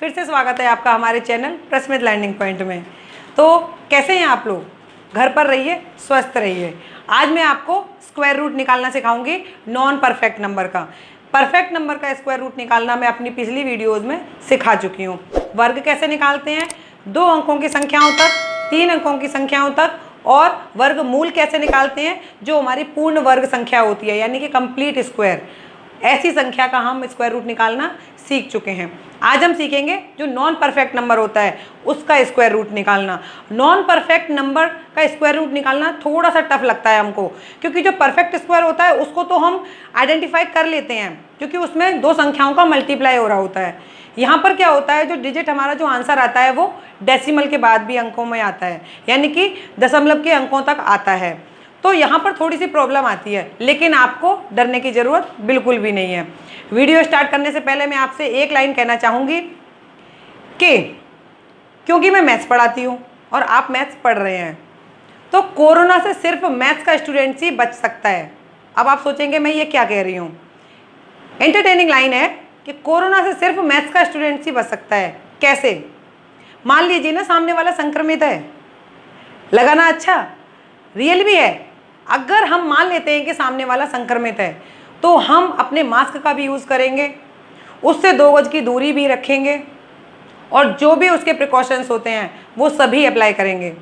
फिर से स्वागत है आपका हमारे चैनल प्रस्मित लर्निंग पॉइंट में। तो कैसे हैं आप लोग? घर पर रहिए, स्वस्थ रहिए। आज मैं आपको स्क्वायर रूट निकालना सिखाऊंगी नॉन परफेक्ट नंबर का। परफेक्ट नंबर का स्क्वायर रूट निकालना मैं अपनी पिछली वीडियोज़ में सिखा चुकी हूँ। वर्ग कैसे निकालते हैं, 2 अंकों की संख्याओं तक, 3 अंकों की संख्याओं तक, और वर्गमूल कैसे निकालते हैं जो हमारी पूर्ण वर्ग संख्या होती है, यानी कि कंप्लीट स्क्वायर। ऐसी संख्या का हम स्क्वायर रूट निकालना सीख चुके हैं। आज हम सीखेंगे जो नॉन परफेक्ट नंबर होता है उसका स्क्वायर रूट निकालना। नॉन परफेक्ट नंबर का स्क्वायर रूट निकालना थोड़ा सा टफ लगता है हमको, क्योंकि जो परफेक्ट स्क्वायर होता है उसको तो हम आइडेंटिफाई कर लेते हैं, क्योंकि उसमें 2 संख्याओं का मल्टीप्लाई हो रहा होता है। यहाँ पर क्या होता है, जो डिजिट हमारा जो आंसर आता है वो डेसिमल के बाद भी अंकों में आता है, यानी कि दशमलव के अंकों तक आता है। तो यहाँ पर थोड़ी सी प्रॉब्लम आती है, लेकिन आपको डरने की ज़रूरत बिल्कुल भी नहीं है। वीडियो स्टार्ट करने से पहले मैं आपसे एक लाइन कहना चाहूँगी कि क्योंकि मैं मैथ्स पढ़ाती हूँ और आप मैथ्स पढ़ रहे हैं, तो कोरोना से सिर्फ मैथ्स का स्टूडेंट्स ही बच सकता है। अब आप सोचेंगे मैं ये क्या कह रही हूँ। एंटरटेनिंग लाइन है कि कोरोना से सिर्फ मैथ्स का स्टूडेंट्स ही बच सकता है। कैसे? मान लीजिए ना, सामने वाला संक्रमित है, लगा ना अच्छा, रियल भी है। अगर हम मान लेते हैं कि सामने वाला संक्रमित है, तो हम अपने मास्क का भी यूज़ करेंगे, उससे 2 गज की दूरी भी रखेंगे, और जो भी उसके प्रिकॉशंस होते हैं वो सभी अप्लाई करेंगे।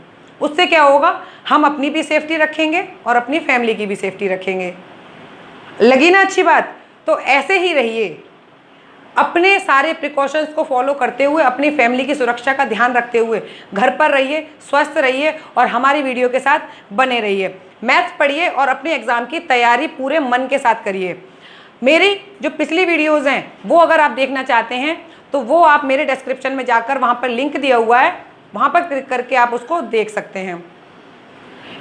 उससे क्या होगा, हम अपनी भी सेफ्टी रखेंगे और अपनी फैमिली की भी सेफ्टी रखेंगे। लगी ना अच्छी बात? तो ऐसे ही रहिए, अपने सारे प्रिकॉशंस को फॉलो करते हुए, अपनी फैमिली की सुरक्षा का ध्यान रखते हुए घर पर रहिए, स्वस्थ रहिए और हमारी वीडियो के साथ बने रहिए। मैथ्स पढ़िए और अपने एग्ज़ाम की तैयारी पूरे मन के साथ करिए। मेरी जो पिछली वीडियोज़ हैं वो अगर आप देखना चाहते हैं तो वो आप मेरे डिस्क्रिप्शन में जाकर, वहाँ पर लिंक दिया हुआ है, वहाँ पर क्लिक करके आप उसको देख सकते हैं।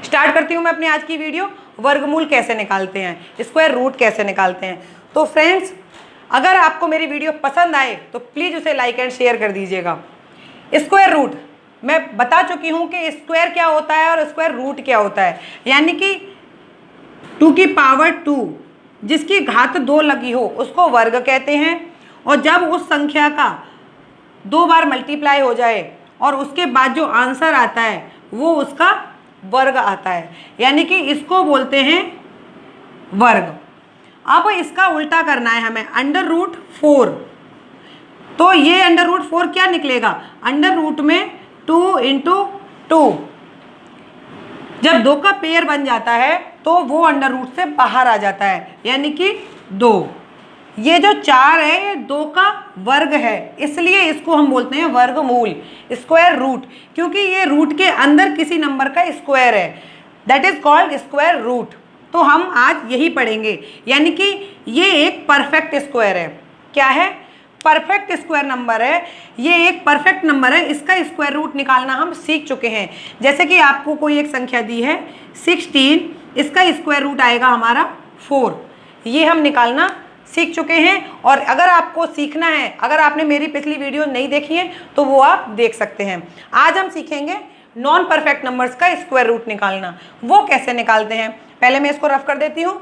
स्टार्ट करती हूँ मैं अपनी आज की वीडियो। वर्गमूल कैसे निकालते हैं, स्क्वायर रूट कैसे निकालते हैं। तो फ्रेंड्स, अगर आपको मेरी वीडियो पसंद आए तो प्लीज़ उसे लाइक एंड शेयर कर दीजिएगा। स्क्वायर रूट मैं बता चुकी हूँ कि स्क्वायर क्या होता है और स्क्वायर रूट क्या होता है, यानी कि 2 की पावर 2 जिसकी घात 2 लगी हो उसको वर्ग कहते हैं। और जब उस संख्या का 2 बार मल्टीप्लाई हो जाए और उसके बाद जो आंसर आता है वो उसका वर्ग आता है, यानी कि इसको बोलते हैं वर्ग। अब इसका उल्टा करना है हमें, √4। तो ये √4 क्या निकलेगा, अंडर रूट में 2 × 2। जब 2 का पेयर बन जाता है तो वो अंडर रूट से बाहर आ जाता है, यानी कि 2। ये जो 4 है ये 2 का वर्ग है, इसलिए इसको हम बोलते हैं वर्गमूल, स्क्वायर रूट, क्योंकि ये रूट के अंदर किसी नंबर का स्क्वायर है, that is called square root. तो हम आज यही पढ़ेंगे, यानी कि ये एक परफेक्ट स्क्वायर है। क्या है? परफेक्ट स्क्वायर नंबर है। ये एक परफेक्ट नंबर है, इसका स्क्वायर रूट निकालना हम सीख चुके हैं। जैसे कि आपको कोई एक संख्या दी है 16, इसका स्क्वायर रूट आएगा हमारा 4। ये हम निकालना सीख चुके हैं। और अगर आपको सीखना है, अगर आपने मेरी पिछली वीडियो नहीं देखी है तो वो आप देख सकते हैं। आज हम सीखेंगे नॉन परफेक्ट नंबर्स का स्क्वायर रूट निकालना। वो कैसे निकालते हैं, पहले मैं इसको रफ कर देती हूँ,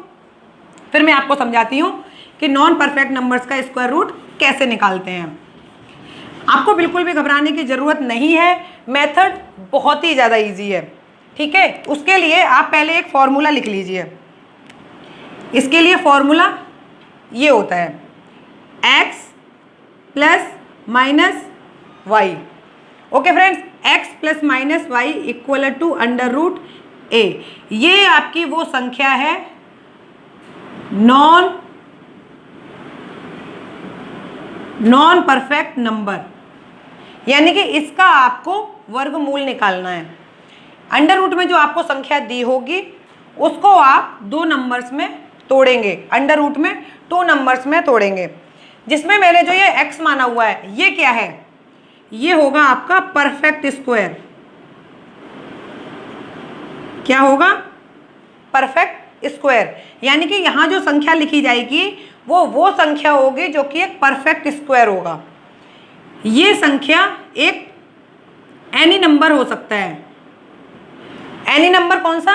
फिर मैं आपको समझाती हूँ कि नॉन परफेक्ट नंबर्स का स्क्वायर रूट कैसे निकालते हैं। आपको बिल्कुल भी घबराने की ज़रूरत नहीं है, मेथड बहुत ही ज़्यादा इजी है। ठीक है, उसके लिए आप पहले एक फॉर्मूला लिख लीजिए। इसके लिए फॉर्मूला ये होता है x + -y। Okay friends, x + -y = √a। ये आपकी वो संख्या है नॉन परफेक्ट नंबर, यानी कि इसका आपको वर्गमूल निकालना है। अंडर रूट में जो आपको संख्या दी होगी उसको आप 2 नंबर्स में तोड़ेंगे, अंडर रूट में 2 नंबर्स में तोड़ेंगे। जिसमें मैंने जो ये x माना हुआ है ये क्या है, ये होगा आपका परफेक्ट स्क्वायर। क्या होगा? परफेक्ट स्क्वायर, यानी कि यहाँ जो संख्या लिखी जाएगी वो संख्या होगी जो कि एक परफेक्ट स्क्वायर होगा। ये संख्या एक एनी नंबर हो सकता है। एनी नंबर कौन सा?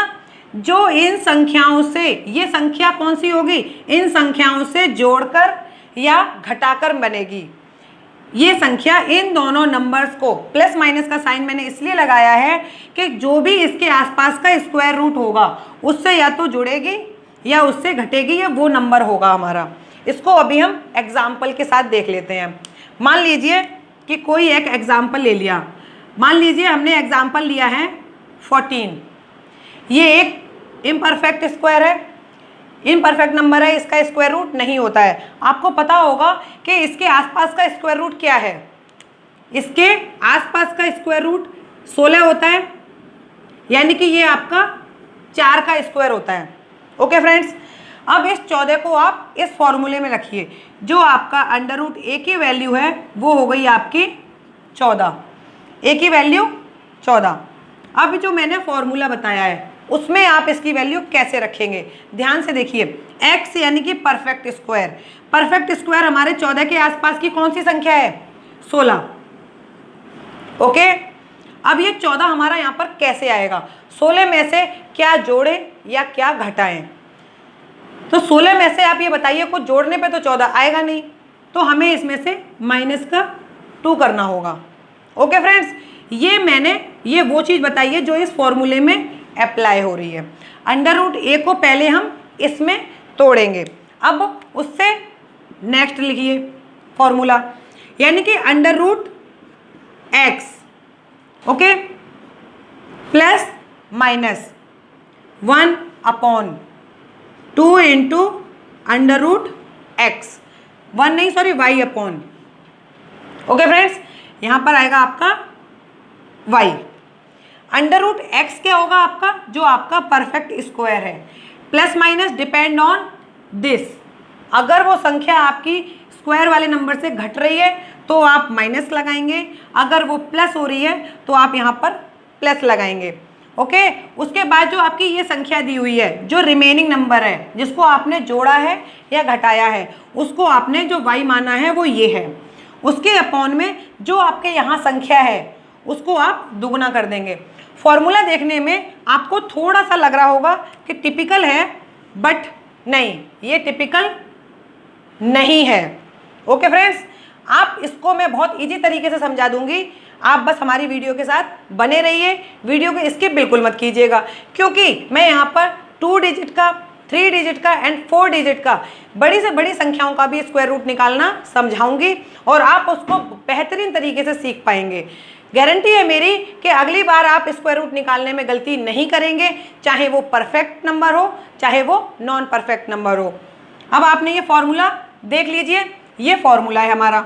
जो इन संख्याओं से, ये संख्या कौन सी होगी, इन संख्याओं से जोड़कर या घटाकर बनेगी। ये संख्या इन दोनों नंबर्स को, प्लस माइनस का साइन मैंने इसलिए लगाया है कि जो भी इसके आसपास का स्क्वायर रूट होगा उससे या तो जुड़ेगी या उससे घटेगी, या वो नंबर होगा हमारा। इसको अभी हम एग्जाम्पल के साथ देख लेते हैं। मान लीजिए कि कोई एक एग्जाम्पल ले लिया। मान लीजिए हमने एग्जाम्पल लिया है 14। ये एक इम्परफेक्ट स्क्वायर है, इम्परफेक्ट नंबर है, इसका स्क्वायर रूट नहीं होता है। आपको पता होगा कि इसके आसपास का स्क्वायर रूट क्या है। इसके आसपास का स्क्वायर रूट 16 होता है, यानी कि ये आपका 4 का स्क्वायर होता है। ओके फ्रेंड्स, अब इस 14 को आप इस फॉर्मूले में रखिए। जो आपका अंडर रूट ए की वैल्यू है वो हो गई आपकी 14, ए की वैल्यू 14। अब जो मैंने फॉर्मूला बताया है उसमें आप इसकी वैल्यू कैसे रखेंगे, ध्यान से देखिए। x यानी कि परफेक्ट स्क्वायर, परफेक्ट स्क्वायर हमारे 14 के आसपास की कौन सी संख्या है, 16। ओके, अब ये 14 हमारा यहाँ पर कैसे आएगा, 16 में से क्या जोड़े या क्या घटाएं। तो 16 में से आप ये बताइए, कुछ जोड़ने पे तो 14 आएगा नहीं, तो हमें इसमें से माइनस का 2 करना होगा। ओके फ्रेंड्स, ये मैंने ये वो चीज़ बताई है जो इस फॉर्मूले में अप्लाई हो रही है। अंडर रूट ए को पहले हम इसमें तोड़ेंगे। अब उससे नेक्स्ट लिखिए फॉर्मूला, यानी कि under root x, okay, plus minus 1/2 into under root x, 1 नहीं sorry y upon. Okay friends, यहाँ पर आएगा आपका y। अंडर रूट एक्स क्या होगा आपका, जो आपका परफेक्ट स्क्वायर है। Plus minus depend on this, अगर वो संख्या आपकी स्क्वायर वाले नंबर से घट रही है तो आप माइनस लगाएंगे, अगर वो प्लस हो रही है तो आप यहाँ पर प्लस लगाएंगे। ओके, उसके बाद जो आपकी ये संख्या दी हुई है, जो रिमेनिंग नंबर है जिसको आपने जोड़ा है या घटाया है, उसको आपने जो y माना है वो ये है, उसके अपॉन में जो आपके यहाँ संख्या है उसको आप दुगना कर देंगे। फॉर्मूला देखने में आपको थोड़ा सा लग रहा होगा कि टिपिकल है, बट नहीं, ये टिपिकल नहीं है। ओके फ्रेंड्स, आप इसको मैं बहुत इजी तरीके से समझा दूंगी, आप बस हमारी वीडियो के साथ बने रहिए, वीडियो को स्किप बिल्कुल मत कीजिएगा, क्योंकि मैं यहाँ पर 2 डिजिट का, 3 डिजिट का एंड 4 डिजिट का, बड़ी से बड़ी संख्याओं का भी स्क्वायर रूट निकालना समझाऊंगी और आप उसको बेहतरीन तरीके से सीख पाएंगे। गारंटी है मेरी कि अगली बार आप स्क्वायर रूट निकालने में गलती नहीं करेंगे, चाहे वो परफेक्ट नंबर हो चाहे वो नॉन परफेक्ट नंबर हो। अब आपने ये फॉर्मूला देख लीजिए, ये फॉर्मूला है हमारा,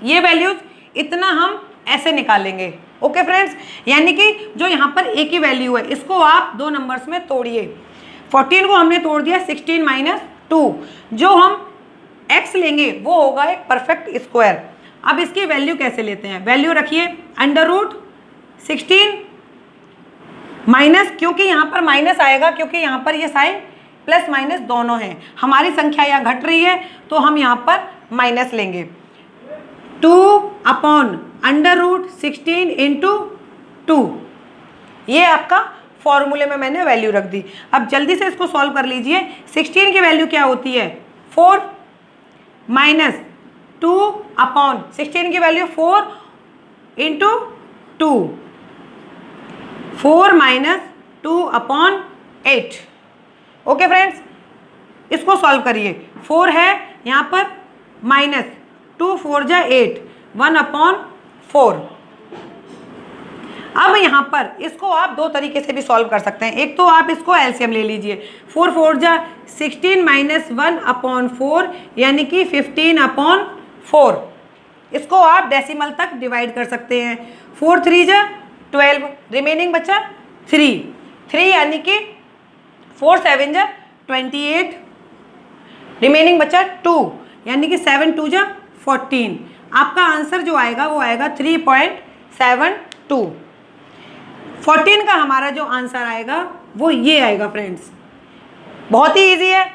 ये वैल्यूज इतना हम ऐसे निकालेंगे। ओके फ्रेंड्स, यानी कि जो यहाँ पर ए की वैल्यू है इसको आप 2 नंबर्स में तोड़िए। 14 को हमने तोड़ दिया 16 - 2, जो हम x लेंगे वो होगा एक परफेक्ट स्क्वायर। अब इसकी वैल्यू कैसे लेते हैं, वैल्यू रखिए अंडर रूट 16 माइनस, क्योंकि यहाँ पर माइनस आएगा क्योंकि यहाँ पर ये साइन प्लस माइनस दोनों हैं, हमारी संख्या यहाँ घट रही है तो हम यहाँ पर माइनस लेंगे। 2/√16 इंटू 2, ये आपका फॉर्मूले में मैंने वैल्यू रख दी। अब जल्दी से इसको सॉल्व कर लीजिए। 16 की वैल्यू क्या होती है, 4 माइनस 2/16 की value 4 into 2, 4 minus 2/8। Okay friends, इसको सॉल्व करिए। 4 है यहाँ पर माइनस 2 4 जा 8, 1/4। अब यहाँ पर इसको आप 2 तरीके से भी सॉल्व कर सकते हैं। एक तो आप इसको एलसीएम ले लीजिए, 4 4 जा 16 माइनस 1/4 यानी कि 15/4। इसको आप डेसिमल तक डिवाइड कर सकते हैं। 4 3 जा 12, रिमेनिंग बचा 3 यानी कि 4 7 जा 28, रिमेनिंग बचा 2 यानी कि 7 2 जा 14। आपका आंसर जो आएगा वो आएगा 3.72। 14 का हमारा जो आंसर आएगा वो ये आएगा फ्रेंड्स। बहुत ही इजी है,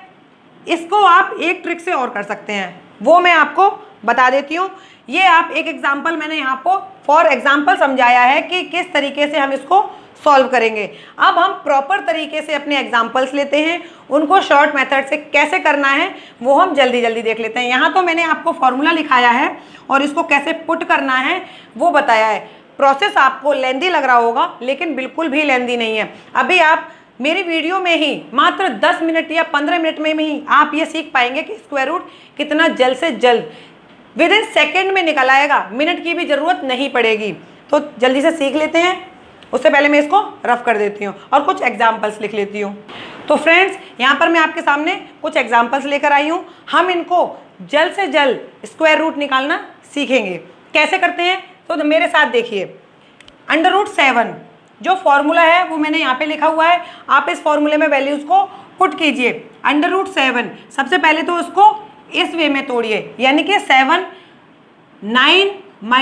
इसको आप एक ट्रिक से और कर सकते हैं, वो मैं आपको बता देती हूँ। ये आप एक एग्जाम्पल मैंने यहाँ पर फॉर एग्जाम्पल समझाया है कि किस तरीके से हम इसको सॉल्व करेंगे। अब हम प्रॉपर तरीके से अपने एग्जाम्पल्स लेते हैं, उनको शॉर्ट मेथड से कैसे करना है वो हम जल्दी जल्दी देख लेते हैं। यहाँ तो मैंने आपको फॉर्मूला लिखाया है और इसको कैसे पुट करना है वो बताया है। प्रोसेस आपको लेंदी लग रहा होगा लेकिन बिल्कुल भी लेंदी नहीं है। अभी आप मेरी वीडियो में ही मात्र 10 मिनट या 15 मिनट में ही आप ये सीख पाएंगे कि स्क्वायर रूट कितना जल्द से जल्द विद इन सेकेंड में निकल आएगा, मिनट की भी ज़रूरत नहीं पड़ेगी। तो जल्दी से सीख लेते हैं। उससे पहले मैं इसको रफ कर देती हूँ और कुछ एग्जाम्पल्स लिख लेती हूँ। तो फ्रेंड्स, यहाँ पर मैं आपके सामने कुछ एग्जाम्पल्स लेकर आई हूँ। हम इनको जल्द से जल्द स्क्वायर रूट निकालना सीखेंगे। कैसे करते हैं तो मेरे साथ देखिए। √7 जो फॉर्मूला है वो मैंने यहाँ पे लिखा हुआ है, आप इस फॉर्मूले में वैल्यूज़ को पुट कीजिए। √7 सबसे पहले तो उसको इस वे में तोड़िए, यानी कि 7 9 -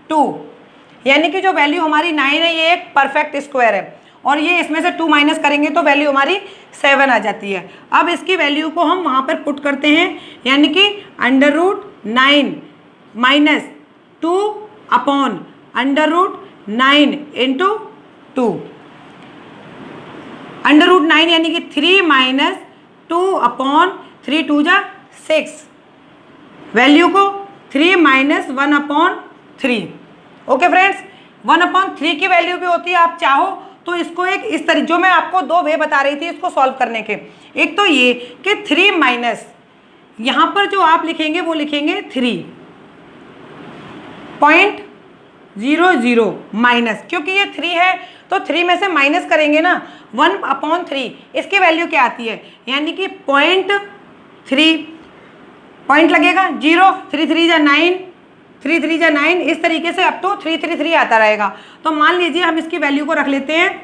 2, यानी कि जो वैल्यू हमारी 9 है ये एक परफेक्ट स्क्वायर है और ये इसमें से 2 माइनस करेंगे तो वैल्यू हमारी 7 आ जाती है। अब इसकी वैल्यू को हम वहाँ पर पुट करते हैं, यानी कि √9 - 2 अपॉन √9 × 2, √9 यानी कि 3 - 2 अपॉन 3 2 जा 6, वैल्यू को 3 - 1/3। ओके फ्रेंड्स, 1/3 की वैल्यू भी होती है। आप चाहो तो इसको एक इस तरह, जो मैं आपको 2 वे बता रही थी इसको सॉल्व करने के, एक तो ये कि 3 माइनस, यहाँ पर जो आप लिखेंगे वो लिखेंगे 3.00 माइनस, क्योंकि ये 3 है तो 3 में से माइनस करेंगे ना 1/3, इसकी वैल्यू क्या आती है, यानी कि 0.3, पॉइंट लगेगा 0, 3 3 जा 9, 3 3 जा 9, इस तरीके से अप टू 333 आता रहेगा। तो मान लीजिए हम इसकी वैल्यू को रख लेते हैं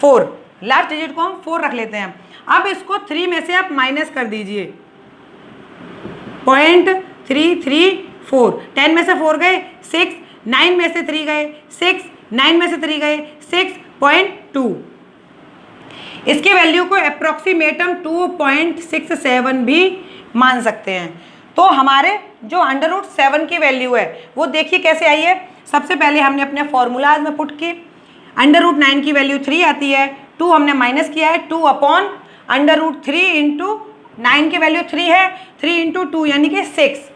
4, लास्ट डिजिट को हम 4 रख लेते हैं। अब इसको 3 में से आप माइनस कर दीजिए, 0.334, 10 में से 4 गए 6, 9 में से 3 गए 6, 9 में से 3 गए 6.2, इसकी वैल्यू को अप्रोक्सीमेटम 2.67 भी मान सकते हैं। तो हमारे जो √7 की वैल्यू है वो देखिए कैसे आई है। सबसे पहले हमने अपने फॉर्मूलाज में पुट की, √9 की वैल्यू 3 आती है, 2 हमने माइनस किया है, 2 अपॉन √3 × 9 की वैल्यू 3 है, 3 × 2 यानी कि 6,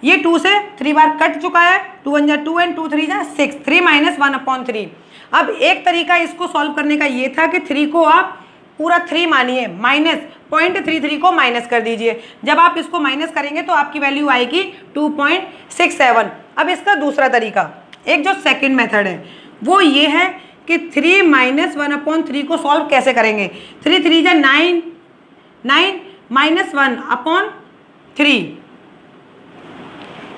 ये 2 से 3 बार कट चुका है, 2 1 जा 2 एंड 2 3 जा 6, 3 - 1/3। अब एक तरीका इसको सॉल्व करने का ये था कि 3 को आप पूरा 3 मानिए, माइनस 0.33 को माइनस कर दीजिए। जब आप इसको माइनस करेंगे तो आपकी वैल्यू आएगी 2.67। अब इसका दूसरा तरीका, एक जो सेकंड मेथड है वो ये है कि 3 - 1/3 को सॉल्व कैसे करेंगे। 3 3 जा 9, 9 - 1/3,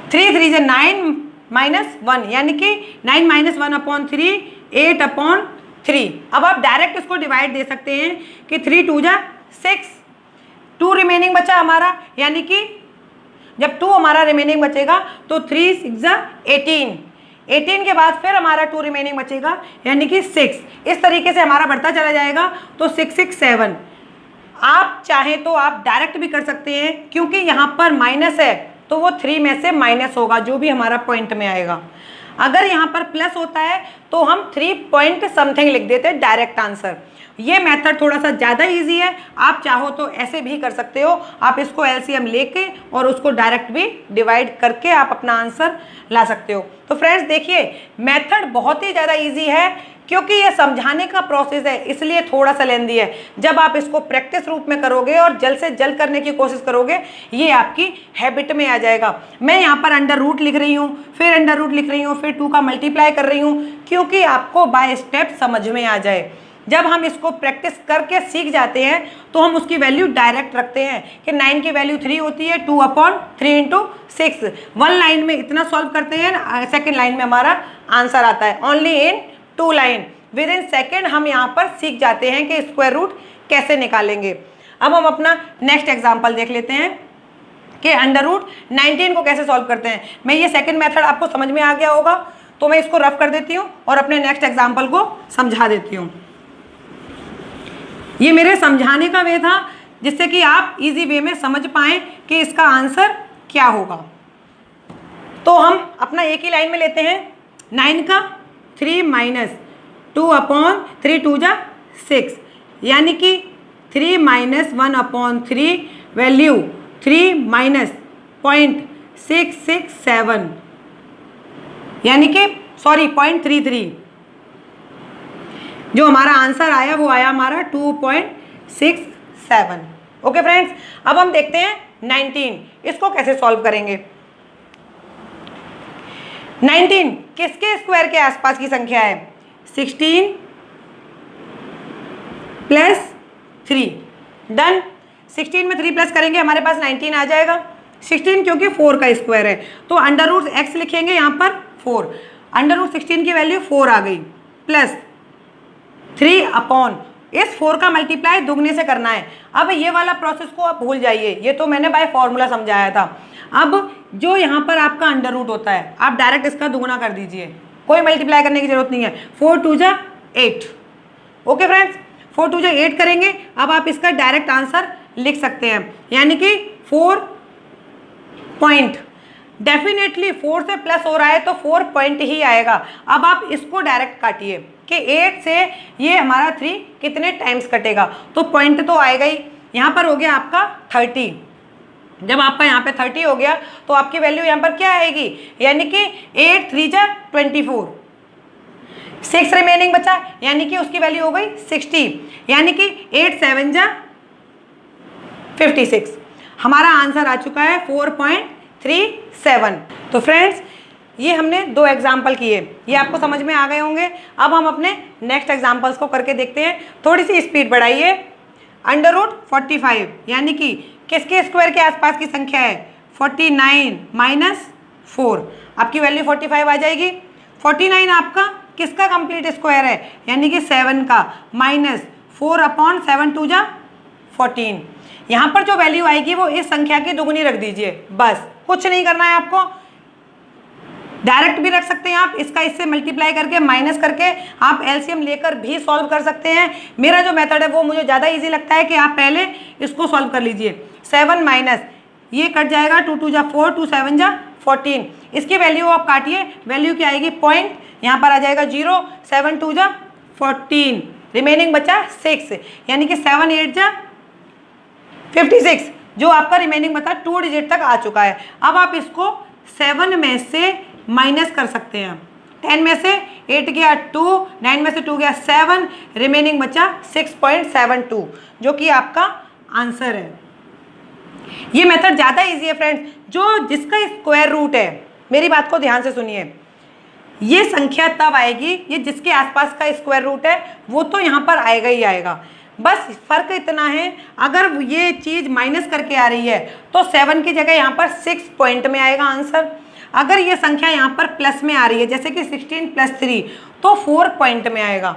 3 3 जा 9 - 1, यानी कि 9 - 1/3 8/3। अब आप डायरेक्ट इसको डिवाइड दे सकते हैं कि 3 2 जा 6, 2 रिमेनिंग बचा हमारा, यानी कि जब 2 हमारा रिमेनिंग बचेगा तो 3 6 जा 18, 18 के बाद फिर हमारा 2 रिमेनिंग बचेगा यानी कि 6, इस तरीके से हमारा बढ़ता चला जाएगा। तो 6 6 7, आप चाहें तो आप डायरेक्ट भी कर सकते हैं, क्योंकि यहाँ पर माइनस है तो वो 3 में से माइनस होगा जो भी हमारा पॉइंट में आएगा। अगर यहाँ पर प्लस होता है तो हम 3 पॉइंट समथिंग लिख देते हैं डायरेक्ट आंसर। ये मेथड थोड़ा सा ज़्यादा इजी है, आप चाहो तो ऐसे भी कर सकते हो। आप इसको एलसीएम लेके और उसको डायरेक्ट भी डिवाइड करके आप अपना आंसर ला सकते हो। तो फ्रेंड्स देखिए, मेथड बहुत ही ज़्यादा इजी है, क्योंकि ये समझाने का प्रोसेस है इसलिए थोड़ा सा लेंदी है। जब आप इसको प्रैक्टिस रूप में करोगे और जल्द से जल्द करने की कोशिश करोगे, ये आपकी हैबिट में आ जाएगा। मैं यहाँ पर √ लिख रही हूँ, फिर √ लिख रही हूँ, फिर 2 का मल्टीप्लाई कर रही हूँ, क्योंकि आपको बाय स्टेप समझ में आ जाए। जब हम इसको प्रैक्टिस करके सीख जाते हैं तो हम उसकी वैल्यू डायरेक्ट रखते हैं कि 9 की वैल्यू 3 होती है, 2/3 × 6। 1 लाइन में इतना सॉल्व करते हैं, सेकेंड लाइन में हमारा आंसर आता है only in 2 line. With in second हम यहाँ पर सीख जाते हैं कि स्क्वायर रूट कैसे निकालेंगे। अब हम अपना नेक्स्ट एग्जाम्पल देख लेते हैं कि √19 को कैसे सॉल्व करते हैं। मैं ये सेकेंड मेथड आपको समझ में आ गया होगा, तो मैं इसको रफ कर देती हूँ और अपने नेक्स्ट एग्जाम्पल को समझा देती हूँ। ये मेरे समझाने का वे था जिससे कि आप इजी वे में समझ पाएँ कि इसका आंसर क्या होगा। तो हम अपना एक ही लाइन में लेते हैं, 9 का 3 माइनस 2/3 2 जा 6, यानी कि 3 - 1/3 वैल्यू 3 - 0.667, यानी कि सॉरी 0.33। जो हमारा आंसर आया वो आया हमारा 2.67। ओके फ्रेंड्स, अब हम देखते हैं 19, इसको कैसे सॉल्व करेंगे। 19 किसके स्क्वायर के आसपास की संख्या है? 16 + 3। डन। 16 में 3 प्लस करेंगे हमारे पास 19 आ जाएगा। 16 क्योंकि 4 का स्क्वायर है तो √x लिखेंगे यहाँ पर 4। √16 की वैल्यू 4 आ गई, प्लस 3 इस 4 का मल्टीप्लाई दुगने से करना है। अब ये वाला प्रोसेस को आप भूल जाइए, ये तो मैंने बाय फॉर्मूला समझाया था। अब जो यहाँ पर आपका अंडर रूट होता है आप डायरेक्ट इसका दुगना कर दीजिए, कोई मल्टीप्लाई करने की जरूरत नहीं है। 4 2 जा 8। ओके फ्रेंड्स, 4 2 जा 8 करेंगे। अब आप इसका डायरेक्ट आंसर लिख सकते हैं, यानी कि 4 पॉइंट, डेफिनेटली 4 से प्लस हो रहा है तो 4 पॉइंट ही आएगा। अब आप इसको डायरेक्ट काटिए कि 8 से ये हमारा 3 कितने टाइम्स कटेगा, तो पॉइंट तो आएगा ही। यहाँ पर हो गया आपका 30। जब आपका यहाँ पे 30 हो गया तो आपकी वैल्यू यहाँ पर क्या आएगी, यानी कि 8 3 जा 24, 6 रिमेनिंग बचा, यानी कि उसकी वैल्यू हो गई 60, यानी कि 8 7 जा 56। हमारा आंसर आ चुका है 4.37। तो फ्रेंड्स ये हमने 2 एग्जाम्पल किए, ये आपको समझ में आ गए होंगे। अब हम अपने नेक्स्ट एग्जाम्पल्स को करके देखते हैं। थोड़ी सी स्पीड बढ़ाइए। √45 यानी कि किसके स्क्वायर के आसपास की संख्या है? 49 - 4, आपकी वैल्यू 45 आ जाएगी। 49 आपका किसका कंप्लीट स्क्वायर है, यानी कि 7 का, -4/7 2 जा 14। यहाँ पर जो वैल्यू आएगी वो इस संख्या की दुगनी रख दीजिए, बस कुछ नहीं करना है आपको। डायरेक्ट भी रख सकते हैं आप, इसका इससे मल्टीप्लाई करके माइनस करके आप एलसीएम लेकर भी सॉल्व कर सकते हैं। मेरा जो मेथड है वो मुझे ज़्यादा इजी लगता है कि आप पहले इसको सॉल्व कर लीजिए। 7 माइनस ये कट जाएगा, 2 2 जा 4, 2 7 जा 14। इसकी वैल्यू आप काटिए, वैल्यू क्या आएगी, पॉइंट, यहाँ पर आ जाएगा 0, 7 2 जा 14, रिमेनिंग बचा 6, यानी कि 7 8 जा 56, जो आपका रिमेनिंग बता 2 डिजिट तक आ चुका है। अब आप इसको 7 में से माइनस कर सकते हैं। 10 में से 8 गया 2, 9 में से 2 गया 7, रिमेनिंग बचा 6.72, जो कि आपका आंसर है। ये मेथड ज़्यादा इजी है फ्रेंड्स। जो जिसका स्क्वायर रूट है, मेरी बात को ध्यान से सुनिए, ये संख्या तब आएगी, ये जिसके आसपास का स्क्वायर रूट है वो तो यहाँ पर आएगा ही आएगा। बस फर्क इतना है, अगर ये चीज़ माइनस करके आ रही है तो 7 की जगह यहाँ पर 6 पॉइंट में आएगा आंसर। अगर ये संख्या यहाँ पर प्लस में आ रही है, जैसे कि 16 + 3, तो 4 पॉइंट में आएगा।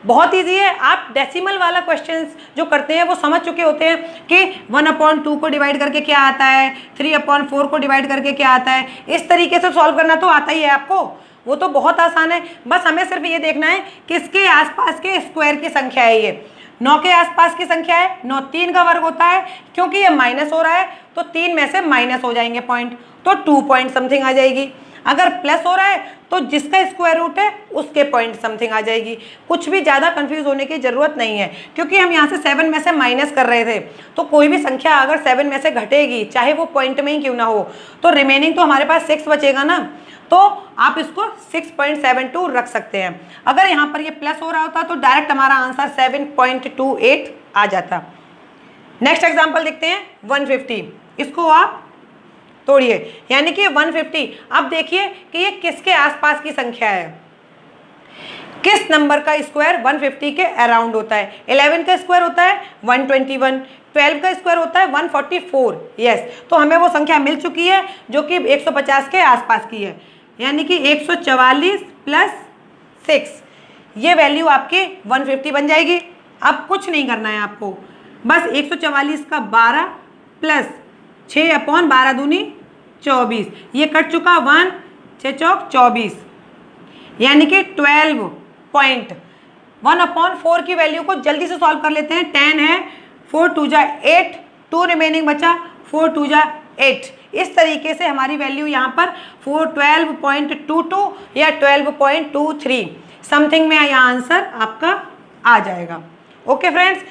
बहुत इजी है। आप डेसिमल वाला क्वेश्चंस जो करते हैं वो समझ चुके होते हैं कि 1/2 को डिवाइड करके क्या आता है, 3/4 को डिवाइड करके क्या आता है। इस तरीके से सॉल्व करना तो आता ही है आपको, वो तो बहुत आसान है। बस हमें सिर्फ ये देखना है किसके आसपास के स्क्वायर की संख्या है। ये 9 के आसपास की संख्या है, 9 3 का वर्ग होता है, क्योंकि ये माइनस हो रहा है तो 3 में से माइनस हो जाएंगे पॉइंट, तो 2 पॉइंट समथिंग आ जाएगी। अगर प्लस हो रहा है तो जिसका स्क्वायर रूट है उसके पॉइंट समथिंग आ जाएगी। कुछ भी ज़्यादा कंफ्यूज होने की ज़रूरत नहीं है, क्योंकि हम यहाँ से 7 में से माइनस कर रहे थे, तो कोई भी संख्या अगर 7 में से घटेगी, चाहे वो पॉइंट में ही क्यों ना हो, तो रिमेनिंग तो हमारे पास 6 बचेगा ना, तो आप इसको 6.72 रख सकते हैं। अगर यहाँ पर ये प्लस हो रहा होता तो डायरेक्ट हमारा आंसर 7.28 आ जाता। नेक्स्ट एग्जाम्पल देखते हैं 150। इसको आप तोड़िए, यानी कि 150। अब देखिए कि ये किसके आसपास की संख्या है, किस नंबर का स्क्वायर 150 के अराउंड होता है। 11 का स्क्वायर होता है 121, 12 का स्क्वायर होता है 144। यस, तो हमें वो संख्या मिल चुकी है जो कि 150 के आसपास की है, यानी कि 144 + 6, ये वैल्यू आपकी 150 बन जाएगी। अब कुछ नहीं करना है आपको, बस 144 का 12 + 6/12 दूनी 24, ये कट चुका, 1 6 चौक 24, यानी कि 12 पॉइंट। 1/4 की वैल्यू को जल्दी से सॉल्व कर लेते हैं। 10 है, 4 2 जा 8, 2 रिमेनिंग बचा, 4 2 जा 8। इस तरीके से हमारी वैल्यू यहाँ पर 12.22 या 12.23, समथिंग में यहाँ आंसर आपका आ जाएगा। ओके फ्रेंड्स,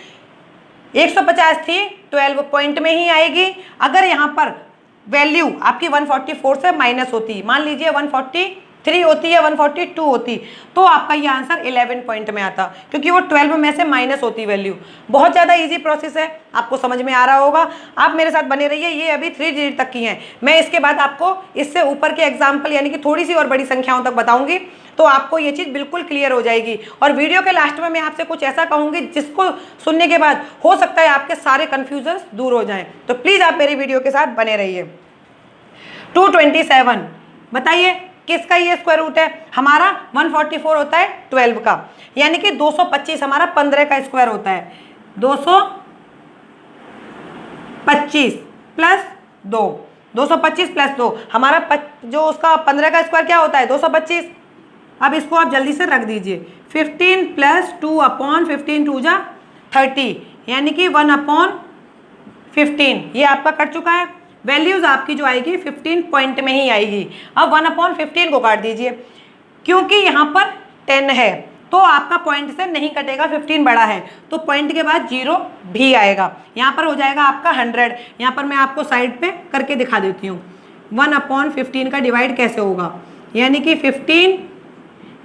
150 थी 12 पॉइंट में ही आएगी। अगर यहाँ पर वैल्यू आपकी 144 से माइनस होती, मान लीजिए 143 होती है, 142 होती, तो आपका ये आंसर 11 पॉइंट में आता, क्योंकि वो 12 में से माइनस होती वैल्यू। बहुत ज़्यादा इजी प्रोसेस है, आपको समझ में आ रहा होगा। आप मेरे साथ बने रहिए, ये अभी 3 डिजिट तक की हैं। मैं इसके बाद आपको इससे ऊपर के एग्जाम्पल यानी कि थोड़ी सी और बड़ी संख्याओं तक बताऊंगी, तो आपको ये चीज़ बिल्कुल क्लियर हो जाएगी। और वीडियो के लास्ट में मैं आपसे कुछ ऐसा कहूँगी जिसको सुनने के बाद हो सकता है आपके सारे कन्फ्यूजन दूर हो जाएं। तो प्लीज़ आप मेरी वीडियो के साथ बने रहिए। 227 बताइए किसका ये स्क्वायर रूट है? हमारा 144 होता है 12 का, यानी कि 225 हमारा 15 का स्क्वायर होता है। 225 प्लस 2, 225 प्लस 2 हमारा जो उसका 15 का स्क्वायर क्या होता है? 225। अब इसको आप जल्दी से रख दीजिए। 15 प्लस 2 अपॉन 15 2 जा 30, यानी कि 1/15 ये आपका कट चुका है। वैल्यूज आपकी जो आएगी 15 पॉइंट में ही आएगी। अब 1/15 को काट दीजिए, क्योंकि यहाँ पर 10 है तो आपका पॉइंट से नहीं कटेगा, 15 बड़ा है तो पॉइंट के बाद 0 भी आएगा। यहाँ पर हो जाएगा आपका 100। यहाँ पर मैं आपको साइड पे करके दिखा देती हूँ 1/15 का डिवाइड कैसे होगा, यानी कि 15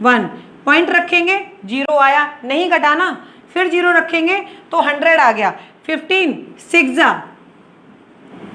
1 पॉइंट रखेंगे 0 आया, नहीं घटाना, फिर 0 रखेंगे तो 100 आ गया। 15 6 जा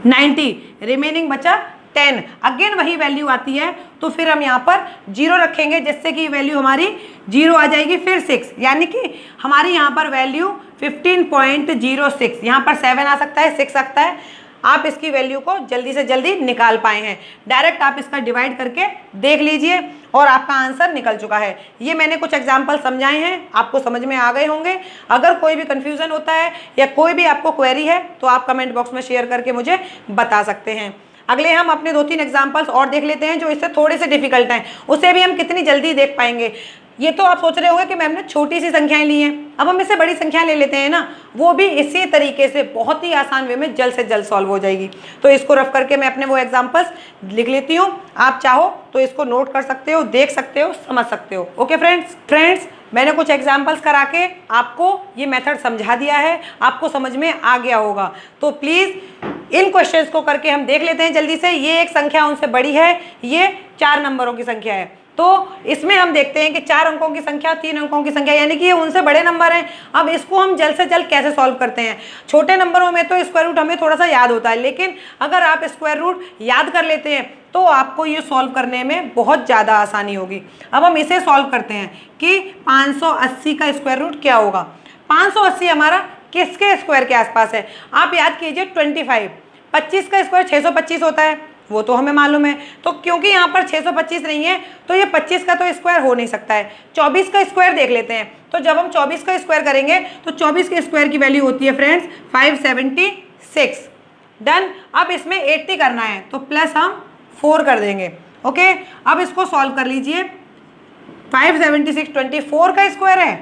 90, रिमेनिंग बचा 10। अगेन वही वैल्यू आती है तो फिर हम यहाँ पर 0 रखेंगे, जिससे कि वैल्यू हमारी 0 आ जाएगी, फिर 6, यानी कि हमारी यहाँ पर वैल्यू 15.06। यहाँ पर 7 आ सकता है, 6 सकता है। आप इसकी वैल्यू को जल्दी से जल्दी निकाल पाए हैं। डायरेक्ट आप इसका डिवाइड करके देख लीजिए और आपका आंसर निकल चुका है। ये मैंने कुछ एग्जाम्पल समझाए हैं, आपको समझ में आ गए होंगे। अगर कोई भी कन्फ्यूज़न होता है या कोई भी आपको क्वेरी है तो आप कमेंट बॉक्स में शेयर करके मुझे बता सकते हैं। अगले हम अपने 2-3 एग्जाम्पल्स और देख लेते हैं जो इससे थोड़े से डिफिकल्ट हैं, उसे भी हम कितनी जल्दी देख पाएंगे। ये तो आप सोच रहे होंगे कि मैम ने छोटी सी संख्याएं ली हैं, अब हम इससे बड़ी संख्या ले लेते हैं ना, वो भी इसी तरीके से बहुत ही आसान वे में जल्द से जल्द सॉल्व हो जाएगी। तो इसको रफ करके मैं अपने वो एग्जांपल्स लिख लेती हूँ, आप चाहो तो इसको नोट कर सकते हो, देख सकते हो, समझ सकते हो। ओके फ्रेंड्स, मैंने कुछ एग्जाम्पल्स करा के आपको ये मेथड समझा दिया है, आपको समझ में आ गया होगा। तो प्लीज़ इन क्वेश्चंस को करके हम देख लेते हैं जल्दी से। ये एक संख्या उनसे बड़ी है, ये 4 नंबरों की संख्या है, तो इसमें हम देखते हैं कि 4 अंकों की संख्या, 3 अंकों की संख्या, यानी कि ये उनसे बड़े नंबर हैं। अब इसको हम जल्द से जल्द कैसे सॉल्व करते हैं? छोटे नंबरों में तो स्क्वायर रूट हमें थोड़ा सा याद होता है, लेकिन अगर आप स्क्वायर रूट याद कर लेते हैं तो आपको ये सॉल्व करने में बहुत ज़्यादा आसानी होगी। अब हम इसे सॉल्व करते हैं कि 580 का स्क्वायर रूट क्या होगा। 580 हमारा किसके स्क्वायर के आसपास है? आप याद कीजिए 25, 25 का स्क्वायर 625 होता है, वो तो हमें मालूम है। तो क्योंकि यहाँ पर 625 नहीं है तो ये 25 का तो स्क्वायर हो नहीं सकता है। 24 का स्क्वायर देख लेते हैं। तो जब हम 24 का स्क्वायर करेंगे तो 24 के स्क्वायर की वैल्यू होती है फ्रेंड्स 576। डन। अब इसमें 80 करना है तो प्लस हम 4 कर देंगे। ओके, अब इसको सॉल्व कर लीजिए। 576 24 का स्क्वायर है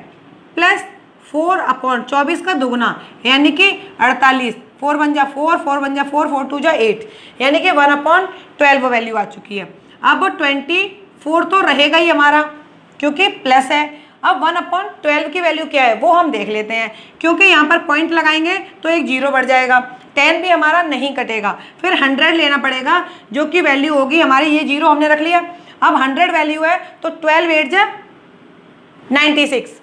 प्लस 4/24 का दुगना, यानी कि 48। 4 1 जा 4, 4 1 जा 4, 4 2 जा 8, यानी कि 1/12 वैल्यू आ चुकी है। अब 24 तो रहेगा ही हमारा क्योंकि प्लस है। अब 1/12 की वैल्यू क्या है वो हम देख लेते हैं, क्योंकि यहाँ पर पॉइंट लगाएंगे तो एक 0 बढ़ जाएगा, 10 भी हमारा नहीं कटेगा, फिर 100 लेना पड़ेगा जो कि वैल्यू होगी हमारी, ये 0 हमने रख लिया। अब 100 वैल्यू है तो 12 8 जा 96,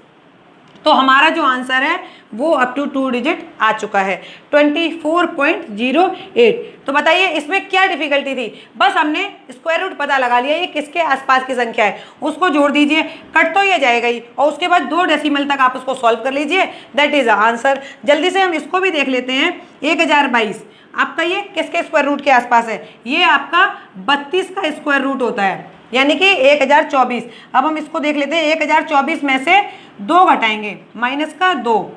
तो हमारा जो आंसर है वो अप टू 2 डिजिट आ चुका है 24.08। तो बताइए इसमें क्या डिफिकल्टी थी? बस हमने स्क्वायर रूट पता लगा लिया, ये किसके आसपास की संख्या है, उसको जोड़ दीजिए, कट तो ये जाएगा ही, और उसके बाद 2 डेसिमल तक आप उसको सॉल्व कर लीजिए, दैट इज आंसर। जल्दी से हम इसको भी देख लेते हैं। 1022 आपका ये किसके स्क्वायर रूट के आसपास है? ये आपका 32 का स्क्वायर रूट होता है, यानी कि 1024। अब हम इसको देख लेते हैं। 1024 में से 2 घटाएंगे, माइनस का 2,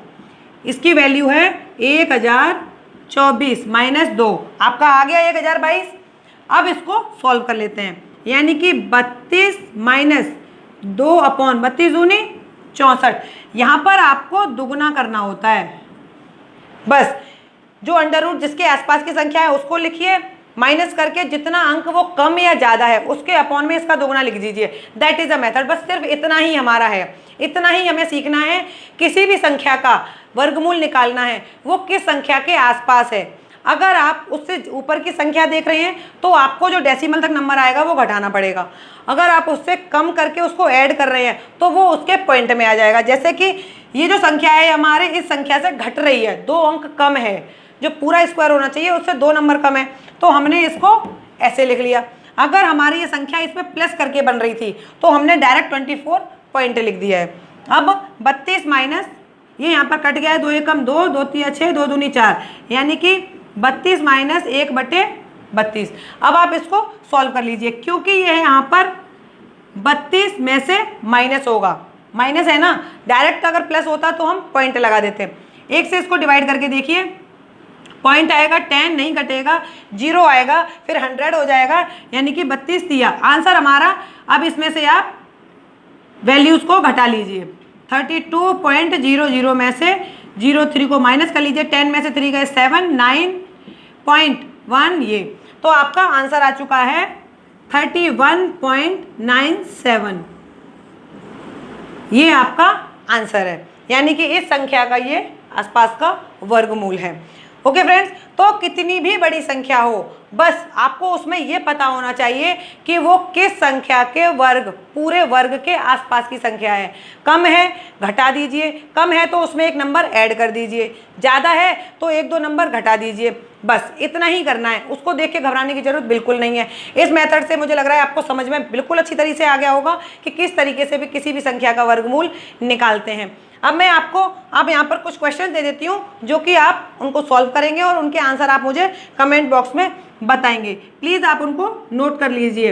इसकी वैल्यू है 1024 माइनस 2, आपका आ गया 1022। अब इसको सॉल्व कर लेते हैं, यानी कि 32 माइनस 2/32 दूनी 64। यहाँ पर आपको दुगना करना होता है, बस जो अंडर रूट जिसके आसपास की संख्या है उसको लिखिए, माइनस करके जितना अंक वो कम या ज़्यादा है उसके अपॉन में इसका दोगुना लिख दीजिए। That is a method. बस सिर्फ इतना ही हमारा है, इतना ही हमें सीखना है। किसी भी संख्या का वर्गमूल निकालना है, वो किस संख्या के आसपास है। अगर आप उससे ऊपर की संख्या देख रहे हैं तो आपको जो डेसिमल तक नंबर आएगा वो घटाना पड़ेगा। अगर आप उससे कम करके उसको ऐड कर रहे हैं तो वो उसके पॉइंट में आ जाएगा। जैसे कि ये जो संख्या है हमारे इस संख्या से घट रही है, 2 अंक कम है, जो पूरा स्क्वायर होना चाहिए उससे 2 नंबर कम है, तो हमने इसको ऐसे लिख लिया। अगर हमारी ये संख्या इसमें प्लस करके बन रही थी तो हमने डायरेक्ट 24 पॉइंट लिख दिया है। अब 32 माइनस ये यहाँ पर कट गया है, 2 एकम 2, 2 तिया 6, 2 दूनी 4, यानी कि 32 माइनस 1/32। अब आप इसको सॉल्व कर लीजिए, क्योंकि ये है यहाँ पर 32 में से माइनस होगा, माइनस है ना, डायरेक्ट अगर प्लस होता तो हम पॉइंट लगा देते। 1 से इसको डिवाइड करके देखिए, पॉइंट आएगा 10 नहीं कटेगा, 0 आएगा, फिर 100 हो जाएगा, यानी कि 32 दिया आंसर हमारा। अब इसमें से आप वैल्यूज को घटा लीजिए, 32.00 में से 03 को माइनस कर लीजिए, 10 में से 3 गए 7, 9.1 ये, तो आपका आंसर आ चुका है 31.97। ये आपका आंसर है, यानी कि इस संख्या का ये आसपास का वर्गमूल है। ओके फ्रेंड्स, तो कितनी भी बड़ी संख्या हो, बस आपको उसमें ये पता होना चाहिए कि वो किस संख्या के वर्ग, पूरे वर्ग के आसपास की संख्या है। कम है घटा दीजिए, कम है तो उसमें एक नंबर ऐड कर दीजिए, ज़्यादा है तो 1-2 नंबर घटा दीजिए, बस इतना ही करना है। उसको देख के घबराने की जरूरत बिल्कुल नहीं है। इस मेथड से मुझे लग रहा है आपको समझ में बिल्कुल अच्छी तरीके से आ गया होगा कि किस तरीके से भी किसी भी संख्या का वर्गमूल निकालते हैं। अब मैं आपको अब यहाँ पर कुछ क्वेश्चन दे देती हूँ जो कि आप उनको सॉल्व करेंगे और उनके आंसर आप मुझे कमेंट बॉक्स में बताएंगे। प्लीज़ आप उनको नोट कर लीजिए।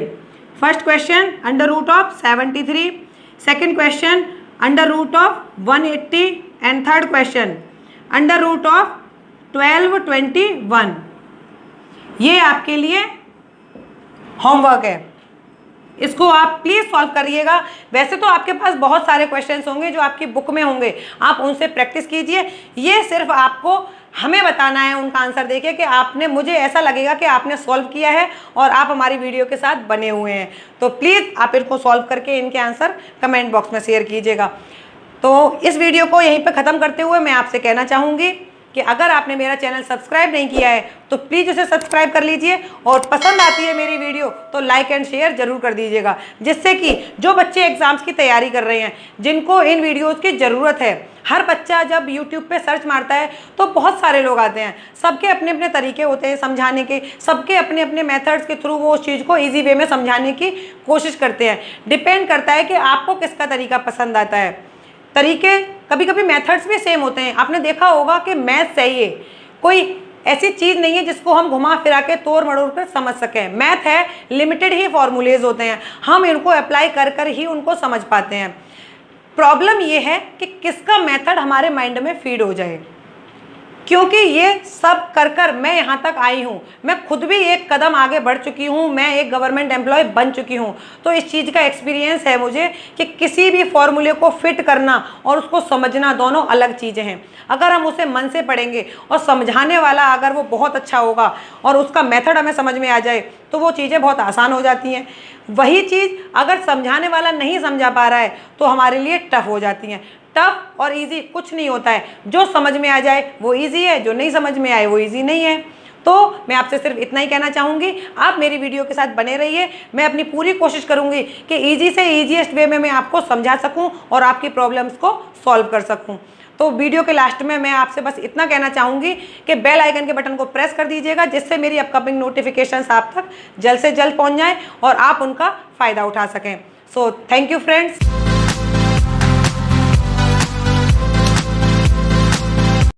First question √73, second question √180 and third question √1221। ये आपके लिए होमवर्क है, इसको आप प्लीज़ सॉल्व करिएगा। वैसे तो आपके पास बहुत सारे क्वेश्चंस होंगे जो आपकी बुक में होंगे, आप उनसे प्रैक्टिस कीजिए। ये सिर्फ आपको हमें बताना है उनका आंसर देखिए कि आपने, मुझे ऐसा लगेगा कि आपने सॉल्व किया है और आप हमारी वीडियो के साथ बने हुए हैं। तो प्लीज़ आप इनको सॉल्व करके इनके आंसर कमेंट बॉक्स में शेयर कीजिएगा। तो इस वीडियो को यहीं पर ख़त्म करते हुए मैं आपसे कहना चाहूँगी कि अगर आपने मेरा चैनल सब्सक्राइब नहीं किया है तो प्लीज़ उसे सब्सक्राइब कर लीजिए, और पसंद आती है मेरी वीडियो तो लाइक एंड शेयर जरूर कर दीजिएगा, जिससे कि जो बच्चे एग्जाम्स की तैयारी कर रहे हैं, जिनको इन वीडियोज़ की ज़रूरत है, हर बच्चा जब यूट्यूब पे सर्च मारता है तो बहुत सारे लोग आते हैं, सबके अपने अपने तरीके होते हैं समझाने के, सबके अपने अपने मेथड्स के थ्रू वो उस चीज़ को ईजी वे में समझाने की कोशिश करते हैं। डिपेंड करता है कि आपको किसका तरीका पसंद आता है। तरीके कभी कभी मेथड्स भी सेम होते हैं। आपने देखा होगा कि मैथ चाहिए, कोई ऐसी चीज़ नहीं है जिसको हम घुमा फिरा के तोड़ मड़ोड़ कर समझ सकें। मैथ है, लिमिटेड ही फॉर्मूलेज होते हैं, हम इनको अप्लाई कर कर ही उनको समझ पाते हैं। प्रॉब्लम ये है कि किसका मेथड हमारे माइंड में फीड हो जाए, क्योंकि ये सब कर कर मैं यहाँ तक आई हूँ। मैं खुद भी एक कदम आगे बढ़ चुकी हूँ, मैं एक गवर्नमेंट एम्प्लॉय बन चुकी हूँ, तो इस चीज़ का एक्सपीरियंस है मुझे कि किसी भी फॉर्मूले को फिट करना और उसको समझना दोनों अलग चीज़ें हैं। अगर हम उसे मन से पढ़ेंगे और समझाने वाला अगर वो बहुत अच्छा होगा और उसका मेथड हमें समझ में आ जाए तो वो चीज़ें बहुत आसान हो जाती हैं। वही चीज़ अगर समझाने वाला नहीं समझा पा रहा है तो हमारे लिए टफ हो जाती हैं। टफ और इजी कुछ नहीं होता है, जो समझ में आ जाए वो इजी है, जो नहीं समझ में आए वो इजी नहीं है। तो मैं आपसे सिर्फ इतना ही कहना चाहूँगी, आप मेरी वीडियो के साथ बने रहिए। मैं अपनी पूरी कोशिश करूँगी कि इजी से ईजीएस्ट वे में मैं आपको समझा सकूँ और आपकी प्रॉब्लम्स को सॉल्व कर सकूँ। तो वीडियो के लास्ट में मैं आपसे बस इतना कहना चाहूँगी कि बेल आइकन के बटन को प्रेस कर दीजिएगा, जिससे मेरी अपकमिंग नोटिफिकेशंस आप तक जल्द से जल्द पहुँच जाएँ और आप उनका फ़ायदा उठा सकें। So thank you friends.